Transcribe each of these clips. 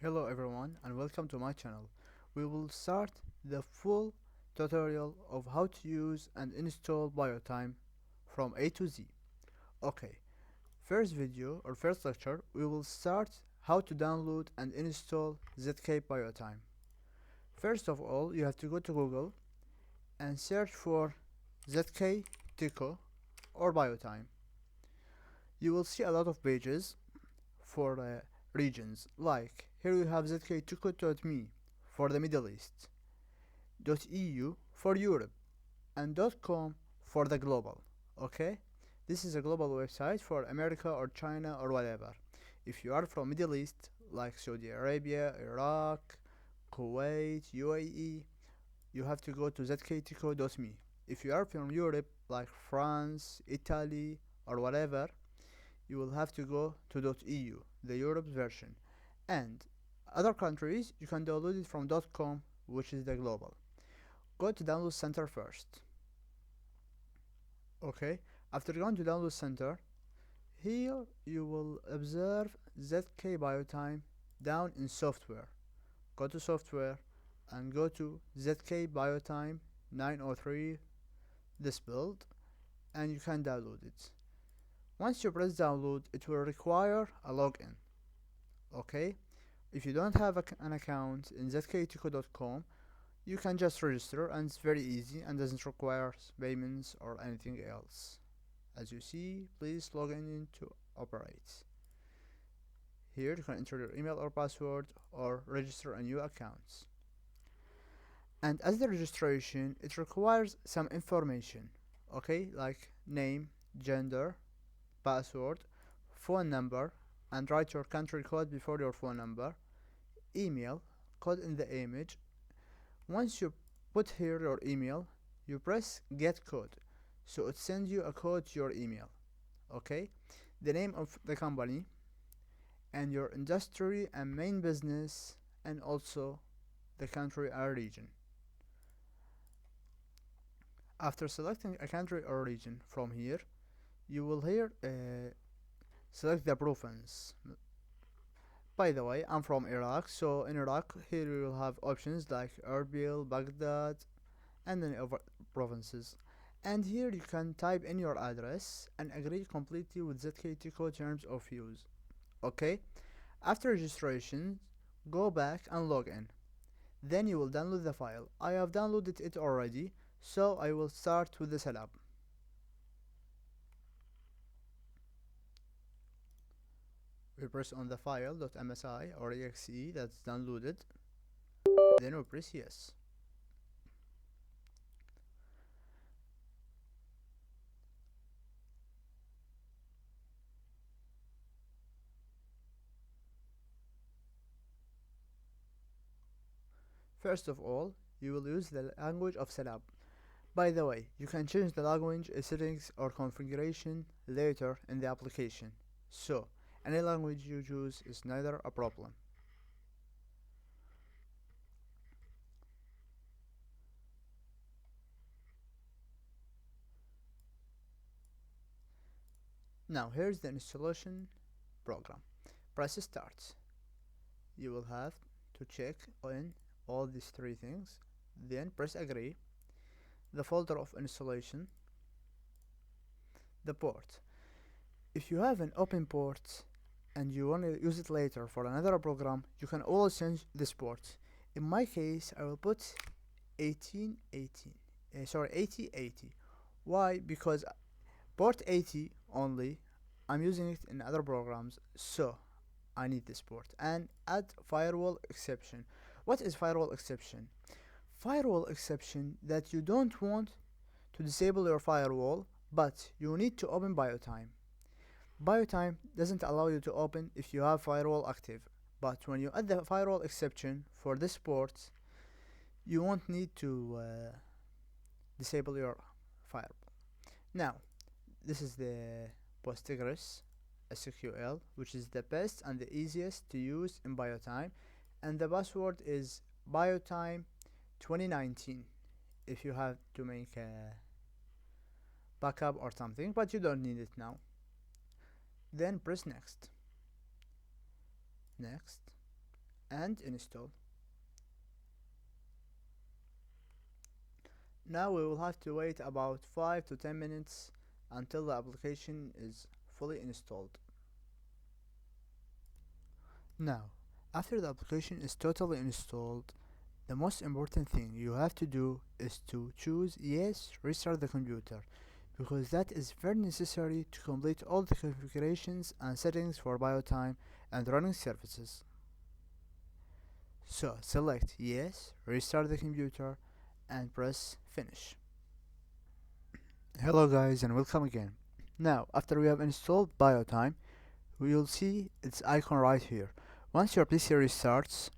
Hello everyone and welcome to my channel. We will start the full tutorial of how to use and install BioTime from A to Z. Okay, first video or first lecture we will start how to download and install ZKBiotime. First of all, you have to go to Google and search for ZK Tico or BioTime. You will see a lot of pages for regions, like here we have zktico.me for the Middle East, .eu for Europe, and .com for the global. Okay, this is a global website for America or China or whatever. If you are from Middle East, like Saudi Arabia, Iraq, Kuwait, UAE, you have to go to zktico.me. If you are from Europe, like France, Italy, or whatever, you will have to go to .eu, the Europe version. And other countries, you can download it from .com, which is the global. Go to download center first. Okay, after going to download center, here you will observe ZKBiotime down in software. Go to software and go to ZKBiotime 903, this build, and you can download it. Once you press download, it will require a login. Okay, if you don't have an account in zktico.com, you can just register, and it's very easy and doesn't require payments or anything else. As you see, please log in to operate. Here you can enter your email or password or register a new account. And as the registration, it requires some information, okay, like name, gender, password, phone number, and write your country code before your phone number, email, code in the image. Once you put here your email, you press get code, so it sends you a code to your email. Okay, the name of the company and your industry and main business, and also the country or region. After selecting a country or region from here, you will here select the province. By the way, I'm from Iraq, so in Iraq here you will have options like Erbil, Baghdad, and then other provinces. And here you can type in your address and agree completely with ZKTico terms of use. Okay, after registration, go back and log in. Then you will download the file. I have downloaded it already, so I will start with the setup. We press on the file .msi or exe that's downloaded, then we press yes. First of all, you will use the language of setup. By the way, you can change the language settings or configuration later in the application, so any language you choose is neither a problem. Now here's the installation program. Press start. You will have to check on all these three things, then press agree, the folder of installation, the port. If you have an open port and you want to use it later for another program, you can always change this port. In my case, I will put 8080. Why? Because port 80 only, I'm using it in other programs, so I need this port. And add firewall exception. What is firewall exception? Firewall exception that you don't want to disable your firewall, but you need to open BioTime. BioTime doesn't allow you to open if you have firewall active, but when you add the firewall exception for this port, you won't need to disable your firewall. Now, this is the Postgres SQL, which is the best and the easiest to use in BioTime, and the password is BioTime 2019 if you have to make a backup or something, but you don't need it now. Then press next, and install. Now we will have to wait about 5 to 10 minutes until the application is fully installed. Now, after the application is totally installed, the most important thing you have to do is to choose yes, restart the computer, because that is very necessary to complete all the configurations and settings for BioTime and running services. So select yes, restart the computer, and press finish. Hello guys and welcome again. Now, after we have installed BioTime, we will see its icon right here. Once your PC restarts,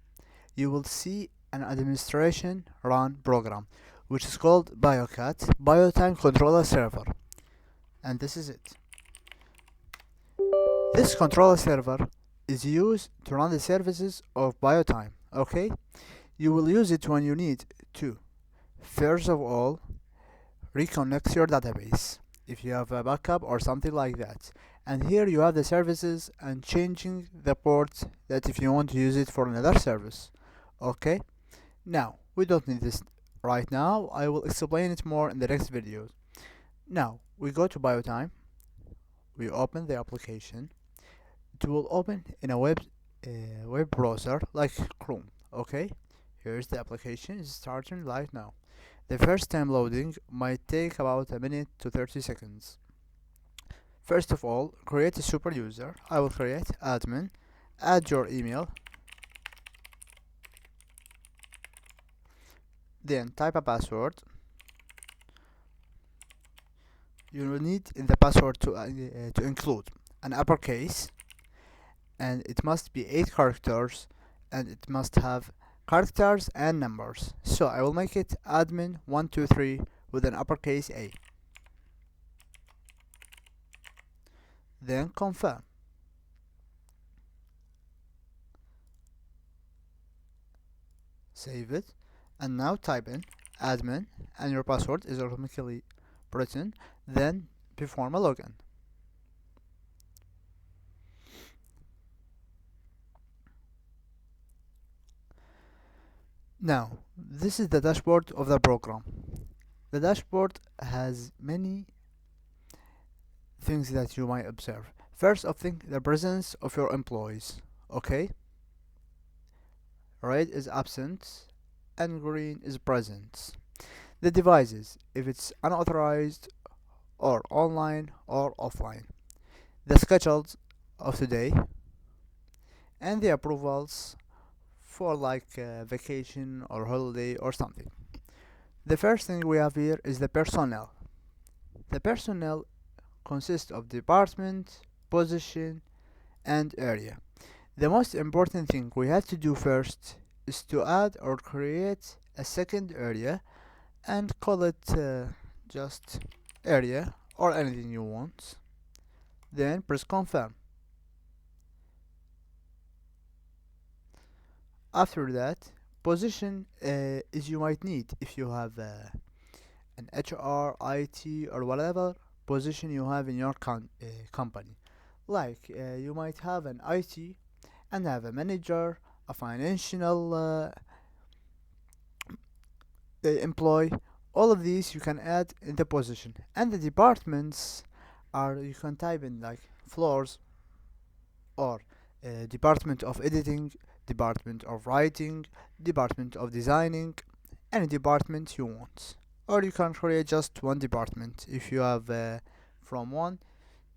you will see an administration run program, which is called BioCat, BioTime Controller Server. And this is it. This controller server is used to run the services of BioTime, okay? You will use it when you need to, first of all, reconnect your database, if you have a backup or something like that. And here you have the services and changing the port that if you want to use it for another service, okay? Now, we don't need this right now, I will explain it more in the next videos. Now, we go to BioTime, we open the application. It will open in a web browser like Chrome, okay? Here's the application, it's starting right now. The first time loading might take about a minute to 30 seconds. First of all, create a super user. I will create admin, add your email, then type a password. You will need in the password to include an uppercase, and it must be 8 characters, and it must have characters and numbers. So I will make it admin123 with an uppercase A. Then confirm. Save it, and now type in admin, and your password is automatically written. Then perform a login. Now, this is the dashboard of the program. The dashboard has many things that you might observe. First of thing, the presence of your employees, okay? Red is absent and green is present. The devices, if it's unauthorized or online or offline. The schedules of today and the approvals for like vacation or holiday or something. The first thing we have here is the personnel. The personnel consists of department, position, and area. The most important thing we have to do first is to add or create a second area and call it just area or anything you want. Then press confirm. After that, position is you might need if you have an HR, IT, or whatever position you have in your company. Like you might have an IT and have a manager, a financial employee. All of these you can add in the position. And the departments are, you can type in like floors or department of editing, department of writing, department of designing, any department you want. Or you can create just one department. If you have from 1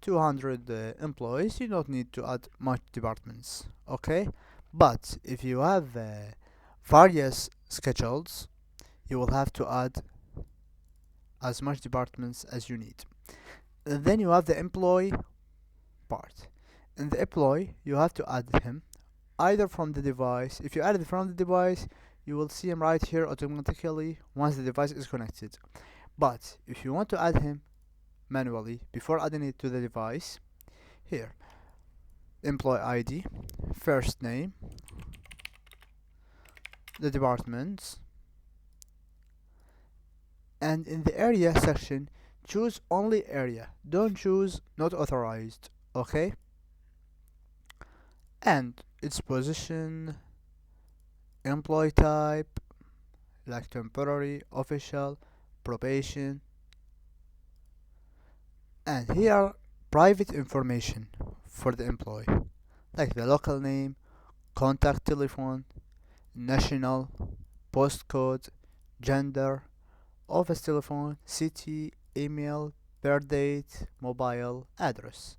to 100 employees, you don't need to add much departments, okay? But if you have various schedules, you will have to add as much departments as you need. And then you have the employee part. In the employee, you have to add him either from the device. If you add it from the device, you will see him right here automatically once the device is connected. But if you want to add him manually before adding it to the device, here, employee ID, first name, the departments, and in the area section, choose only area. Don't choose not authorized, okay? And its position, employee type like temporary, official, probation, and here private information for the employee like the local name, contact telephone, national, postcode, gender, office telephone, city, email, birth date, mobile, address.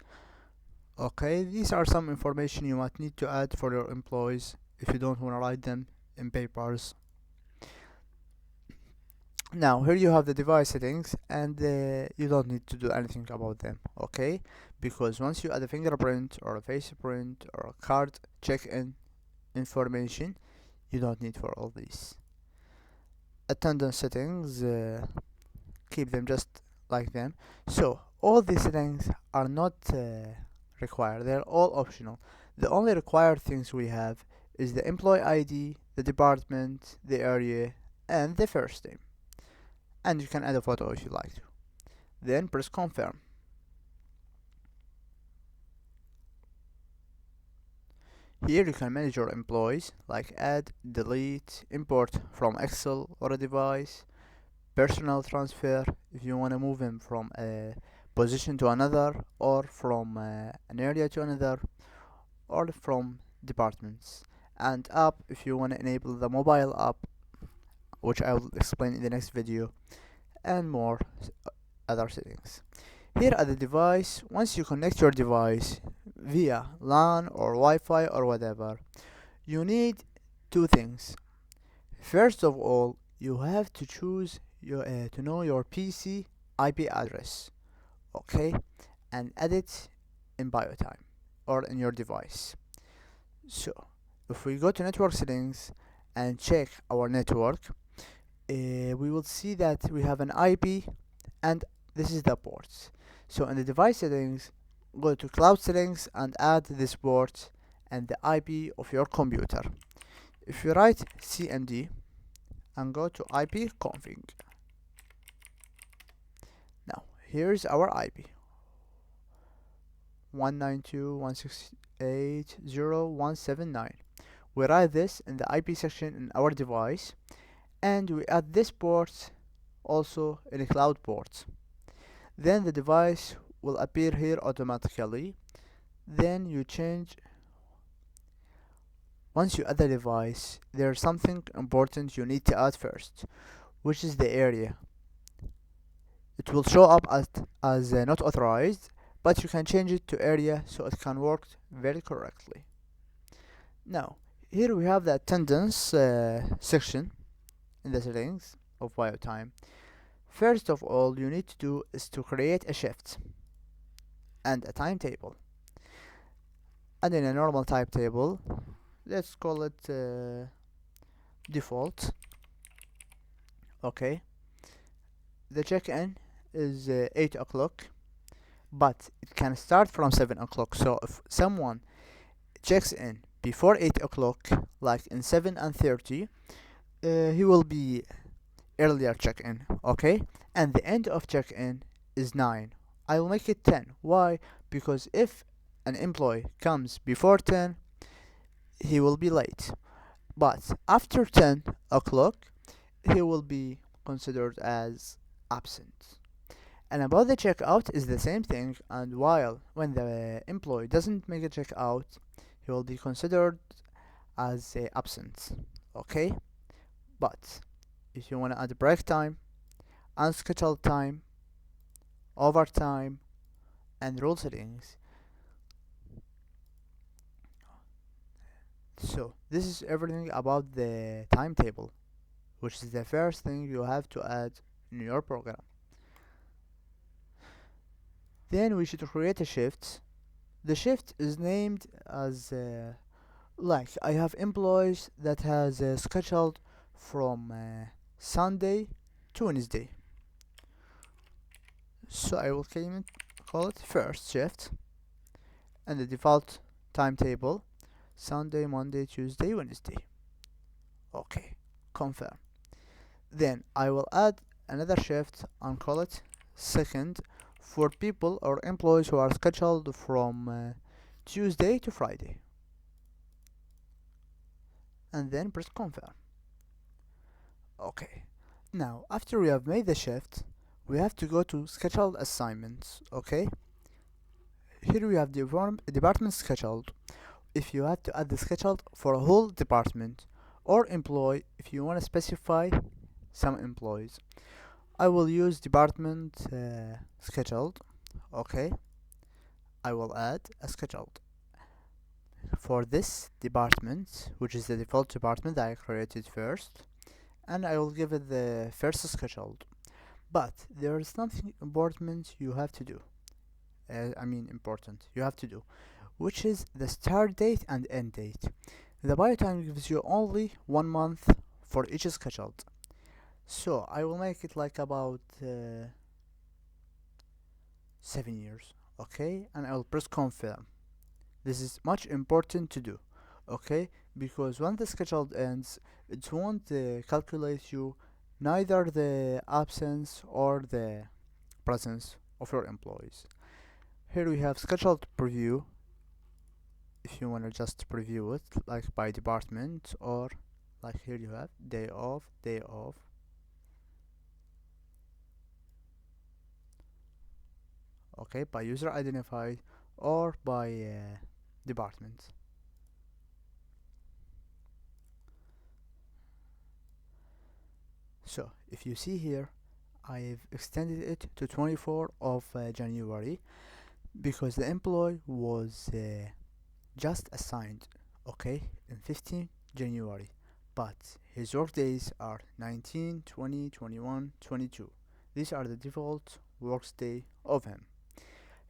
Okay, these are some information you might need to add for your employees if you don't want to write them in papers. Now here you have the device settings, and you don't need to do anything about them, okay? Because once you add a fingerprint or a face print or a card check-in information, you don't need for all these. Attendance settings, keep them just like them. So all these settings are not required, they're all optional. The only required things we have is the employee ID, the department, the area, and the first name. And you can add a photo if you like to. Then press confirm. Here you can manage your employees like add, delete, import from Excel or a device, personal transfer if you want to move them from a position to another or from an area to another or from departments, and app if you want to enable the mobile app, which I will explain in the next video, and more other settings. Here at the device, once you connect your device via LAN or Wi-Fi or whatever, you need two things. First of all, you have to choose to know your PC IP address, okay, and add it in BioTime or in your device. So if we go to network settings and check our network, we will see that we have an IP and this is the ports. So in the device settings, go to cloud settings and add this port and the IP of your computer. If you write cmd and go to IP config, now here's our IP 192.168.0.179. We write this in the IP section in our device, and we add this port also in a cloud port. Then the device will appear here automatically. Then you change. Once you add the device, there's something important you need to add first, which is the area. It will show up as not authorized, but you can change it to area so it can work very correctly. Now here we have the attendance section in the settings of BioTime. First of all, you need to do is to create a shift and a timetable. And in a normal timetable, let's call it default. Okay. The check-in is 8 o'clock, but it can start from 7 o'clock. So if someone checks in before 8 o'clock, like in 7:30, he will be earlier check-in, okay? And the end of check-in is 9. I will make it 10. Why? Because if an employee comes before 10, he will be late. But after 10 o'clock, he will be considered as absent. And about the checkout is the same thing, and when the employee doesn't make a checkout, he will be considered as absent, okay? But if you want to add break time, unscheduled time, overtime, and rule settings. So this is everything about the timetable, which is the first thing you have to add in your program. Then we should create a shift. The shift is named as like I have employees that has scheduled from Sunday to Wednesday. So I will call it first shift, and the default timetable Sunday, Monday, Tuesday, Wednesday. Okay, confirm. Then I will add another shift and call it second for people or employees who are scheduled from Tuesday to Friday. and then press confirm. Okay. Now, after we have made the shift, we have to go to scheduled assignments. Okay. Here we have the department scheduled. If you have to add the scheduled for a whole department, or employee if you want to specify some employees. I will use department scheduled. Okay. I will add a scheduled for this department, which is the default department that I created first, and I will give it the first scheduled. But there is something important you have to do. Important you have to do, which is the start date and end date. The biotime gives you only 1 month for each scheduled, so I will make it like about 7 years. Okay, and I will press confirm. This is much important to do. Okay, because when the schedule ends, it won't calculate you neither the absence or the presence of your employees. Here we have scheduled preview. If you want to just preview it like by department, or like here you have day off, day off. Okay, by user identified or by department. So if you see here, I've extended it to 24 of January because the employee was just assigned, okay, in 15 January, but his work days are 19, 20, 21, 22. These are the default work day of him.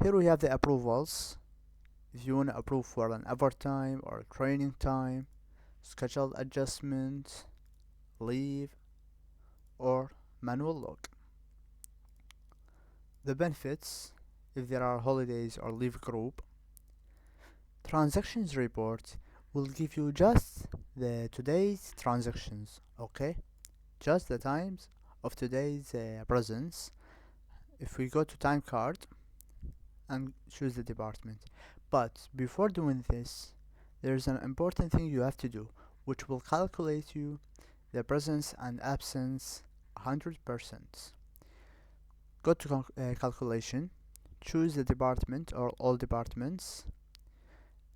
Here we have the approvals. If you want to approve for an overtime or training time, scheduled adjustment, leave, or manual log. The benefits, if there are holidays or leave group. Transactions report will give you just the today's transactions, okay? Just the times of today's presence. If we go to time card and choose the department. But before doing this, there's an important thing you have to do, which will calculate you the presence and absence 100%. Go to calculation, choose the department or all departments,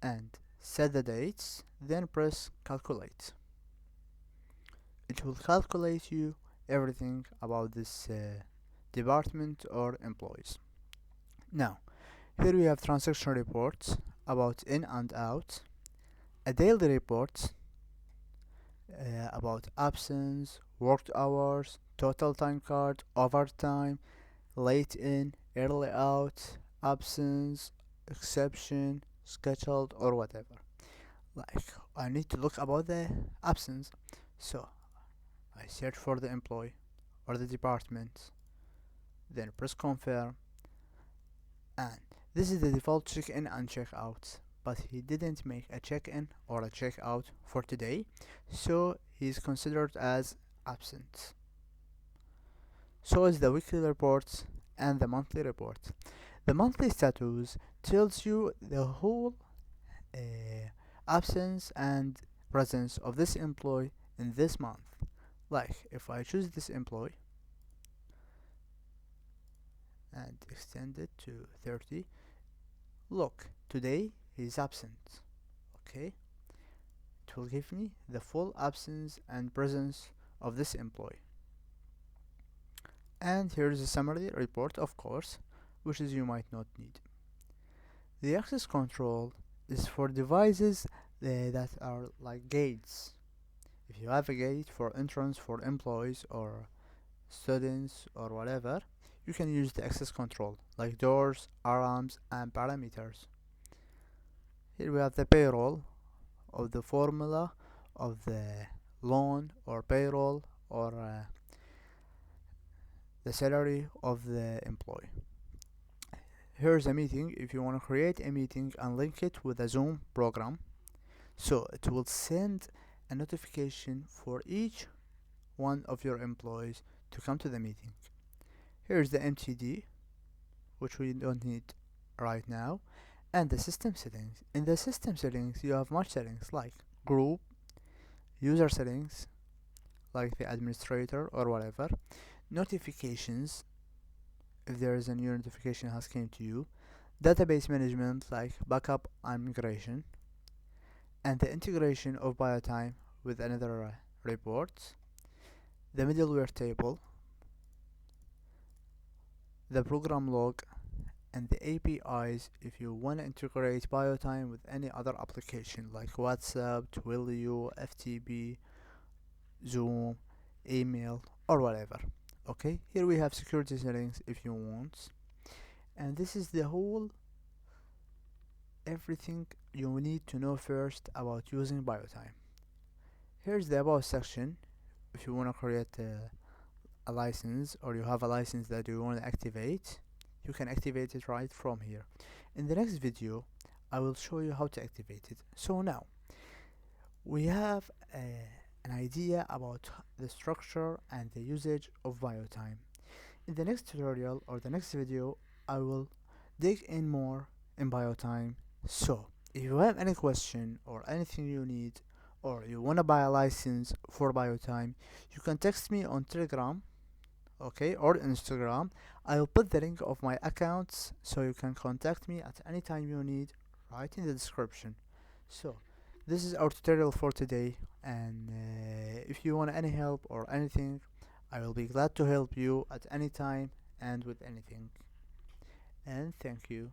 and set the dates, then press calculate. It will calculate you everything about this department or employees. Now, here we have transaction reports about in and out, a daily report about absence, worked hours, total time card, overtime, late in, early out, absence, exception, scheduled, or whatever. Like, I need to look about the absence, so I search for the employee or the department, then press confirm, and this is the default check-in and check-out, but he didn't make a check-in or a check-out for today, so he's considered as absent. So is the weekly report and the monthly report. The monthly status tells you the whole absence and presence of this employee in this month. Like, if I choose this employee and extend it to 30, look, today he's absent. Okay, it will give me the full absence and presence of this employee. And here's a summary report, of course, which is you might not need. The access control is for devices that are like gates. If you have a gate for entrance for employees or students or whatever, you can use the access control like doors, alarms, and parameters. Here we have the payroll of the formula of the loan or payroll or the salary of the employee. Here's a meeting if you want to create a meeting and link it with a Zoom program, so it will send a notification for each one of your employees to come to the meeting. Here's the MTD, which we don't need right now, and the system settings. In the system settings you have much settings like group, user settings like the administrator or whatever, notifications if there is a new notification has came to you, database management like backup and migration, and the integration of BioTime with another report, the middleware table, the program log, and the APIs if you want to integrate BioTime with any other application like WhatsApp, Twilio, FTP, Zoom, email, or whatever. Okay, here we have security settings if you want, and this is the whole everything you need to know first about using BioTime. Here's the about section. If you want to create a license, or you have a license that you want to activate, you can activate it right from here. In the next video I will show you how to activate it. So now we have an idea about the structure and the usage of BioTime. In the next tutorial or the next video I will dig in more in BioTime. So if you have any question or anything you need, or you want to buy a license for BioTime, you can text me on Telegram, okay, or Instagram. I'll put the link of my accounts so you can contact me at any time you need right in the description. So this is our tutorial for today, and if you want any help or anything, I will be glad to help you at any time and with anything. And thank you.